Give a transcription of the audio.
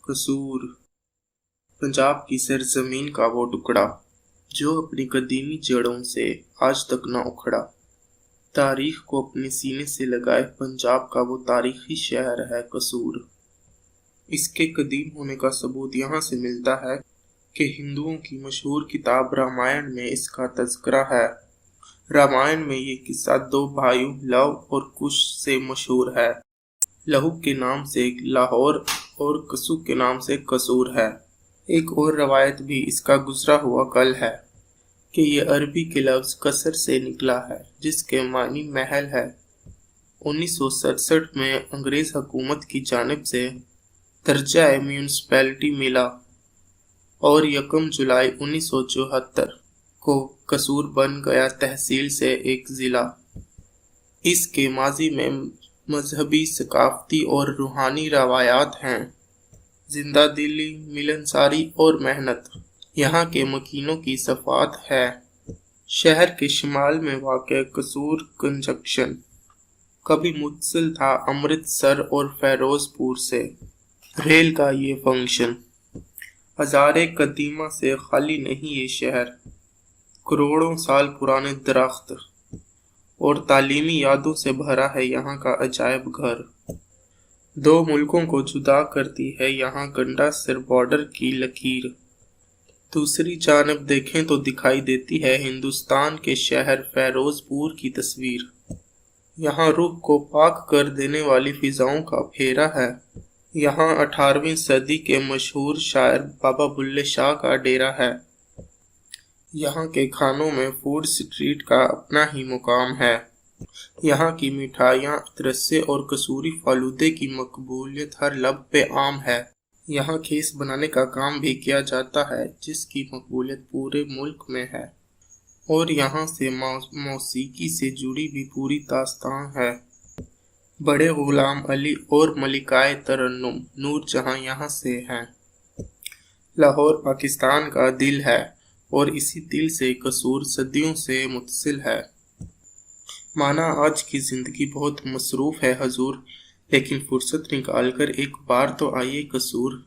कसूर पंजाब की सरजमीन का वो टुकड़ा जो अपनी कदीमी जड़ों से आज तक न उखड़ा। तारीख को अपने सीने से लगाए पंजाब का वो तारीखी शहर है कसूर। इसके कदीम होने का सबूत यहाँ से मिलता है कि हिंदुओं की मशहूर किताब रामायण में इसका तज़किरा है। रामायण में ये किस्सा दो भाइयों लव और कुश से मशहूर है। लहू के नाम से लाहौर और कसू के नाम से कसूर है। एक और रवायत भी इसका गुजरा हुआ कल है कि ये अरबी के लफ्ज़ कसर से निकला है जिसके मानी महल है। 1967 में अंग्रेज़ हुकूमत की जानिब से दर्जा म्यूनसिपैलिटी मिला और 1 जुलाई 1974 को कसूर बन गया तहसील से एक ज़िला। इसके माजी में मजहबी, सकाफती और रूहानी रवायात हैं। जिंदा दिली, मिलनसारी और मेहनत यहाँ के मकीनों की सफ़ात है। शहर के शिमाल में वाक़ कसूर कंजक्शन कभी मुत्तसिल था अमृतसर और फ़ैरोज़पुर से। रेल का ये फंक्शन हज़ारे कदीमा से खाली नहीं। ये शहर करोड़ों साल पुराने दरख्त और तालीमी यादों से भरा है। यहाँ का अजायब घर दो मुल्कों को जुदा करती है। यहाँ गंडा सिर बॉर्डर की लकीर। दूसरी जानब देखें तो दिखाई देती है हिंदुस्तान के शहर फ़ैरोज़पुर की तस्वीर। यहाँ रूह को पाक कर देने वाली फ़िज़ाओं का फेरा है। यहाँ 18वीं सदी के मशहूर शायर बाबा बुल्ले शाह का डेरा है। यहाँ के खानों में फूड स्ट्रीट का अपना ही मुकाम है। यहाँ की मिठाइयाँ, अतरसे और कसूरी फालूदे की मकबूलियत हर लब पे आम है। यहाँ खेस बनाने का काम भी किया जाता है जिसकी मकबूलियत पूरे मुल्क में है। और यहाँ से मौसीकी से जुड़ी भी पूरी दास्तान है। बड़े गुलाम अली और मलिकाए तरन्नुम नूरजहाँ यहाँ से हैं। लाहौर पाकिस्तान का दिल है और इसी दिल से कसूर सदियों से मुत्तसिल है। माना आज की ज़िंदगी बहुत मसरूफ़ है हजूर, लेकिन फुर्सत निकाल कर एक बार तो आइए कसूर।